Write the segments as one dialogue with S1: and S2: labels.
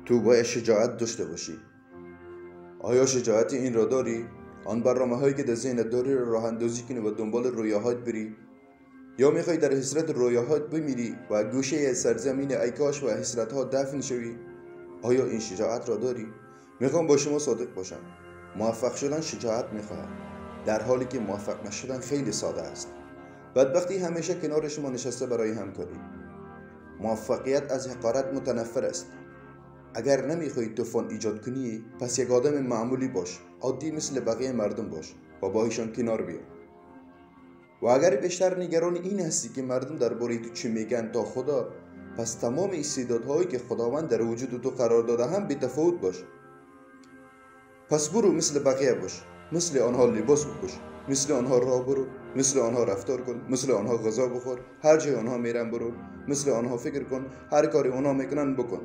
S1: تو باید شجاعت داشته باشی. آیا شجاعت این را داری؟ آن برنامه‌هایی که در ذهنت داری را راه اندازی کنی و دنبال رویاهات بری؟ یا میخوای در حسرت رویاهات بمیری و گوشه سرزمین ایکاش و حسرت‌ها دفن شوی؟ آیا این شجاعت را داری؟ میخوام با شما صادق باشم. موفق شدن شجاعت میخواهد، در حالی که موفق نشدن خیلی ساده است. بدبختی همیشه کنار شما نشسته برای همکاری. موفقیت از حقارت متنفر است. اگر نمیخوای طوفان ایجاد کنی، پس یک آدم معمولی باش، عادی مثل بقیه مردم باش و با ایشان کنار بیا. و اگر بیشتر نگران این هستی که مردم درباره تو چی میگن تا خدا، پس تمام استعدادهایی که خداوند در وجود تو قرار داده هم بی تفاوت باش. پس برو مثل بقیه باش، مثل آنها لباس بپوش، مثل آنها راه برو، مثل آنها رفتار کن، مثل آنها غذا بخور، هر جای آنها میرن برو، مثل آنها فکر کن، هر کاری آنها میکنن بکن.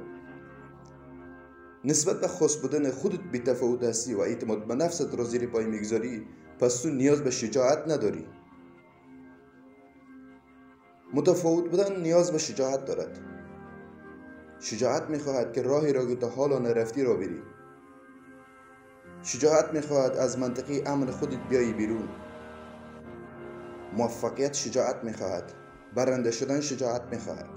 S1: نسبت به خاص بودن خودت بی تفاوت هستی و اعتماد به نفست را زیر پای میگذاری، پس تو نیاز به شجاعت نداری. متفاوت بودن نیاز به شجاعت دارد. شجاعت میخواهد که راهی را که تا حالا نرفتی را بری. شجاعت میخواهد از منطقه امن خودت بیایی بیرون. موفقیت شجاعت میخواهد. برنده شدن شجاعت میخواهد.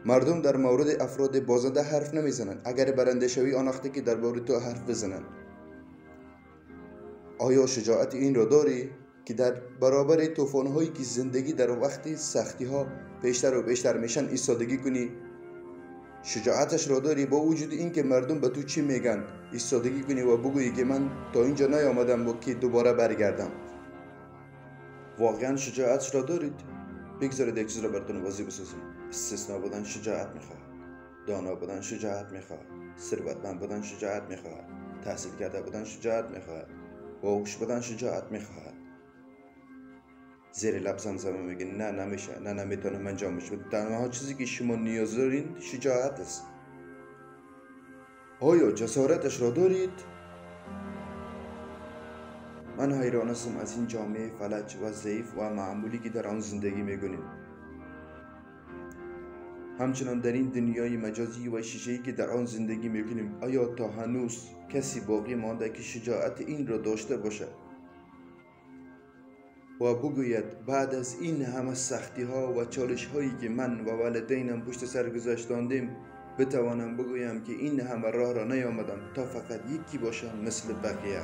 S1: مردم در مورد افراد بازنده حرف نمیزنند. اگر برنده شوی آن وقتی که درباره تو حرف بزنند. آیا شجاعت این را داری که در برابر طوفان‌هایی که زندگی در وقت سختی‌ها بیشتر و بیشتر میشن ایستادگی کنی؟ شجاعتش را داری با وجود این که مردم به تو چی میگن ایستادگی کنی و بگویی که من تا اینجا نیامدم با که دوباره برگردم؟ واقعا شجاعتش را دارید؟ بگذارید یک چیز را براتون واضح بسازم. استثناء بودن شجاعت میخواهد. دانا بودن شجاعت میخواهد. ثروتمند بودن شجاعت میخواهد. تحصیل کرده بودن شجاعت میخواهد. باهوش بودن شجاعت میخواهد. زیر لب زمزمه میگه نه نمیشه، نه نمیتونم انجامش بدم. تنها چیزی که شما نیاز دارین شجاعت است. آیا جسارتش را دارید؟ من حیران هستم از این جامعه فلج و ضعیف و معمولی که در آن زندگی میکنیم. همچنان در این دنیای مجازی و شیشه‌ای که در آن زندگی میکنیم، آیا تا هنوز کسی باقی مانده که شجاعت این را داشته باشد و بگوید بعد از این همه سختی ها و چالش هایی که من و والدینم پشت سر گذاشتاندیم، بتوانم بگویم که این همه راه را نیامدم تا فقط یکی باشم مثل بقیه.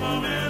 S2: Amen.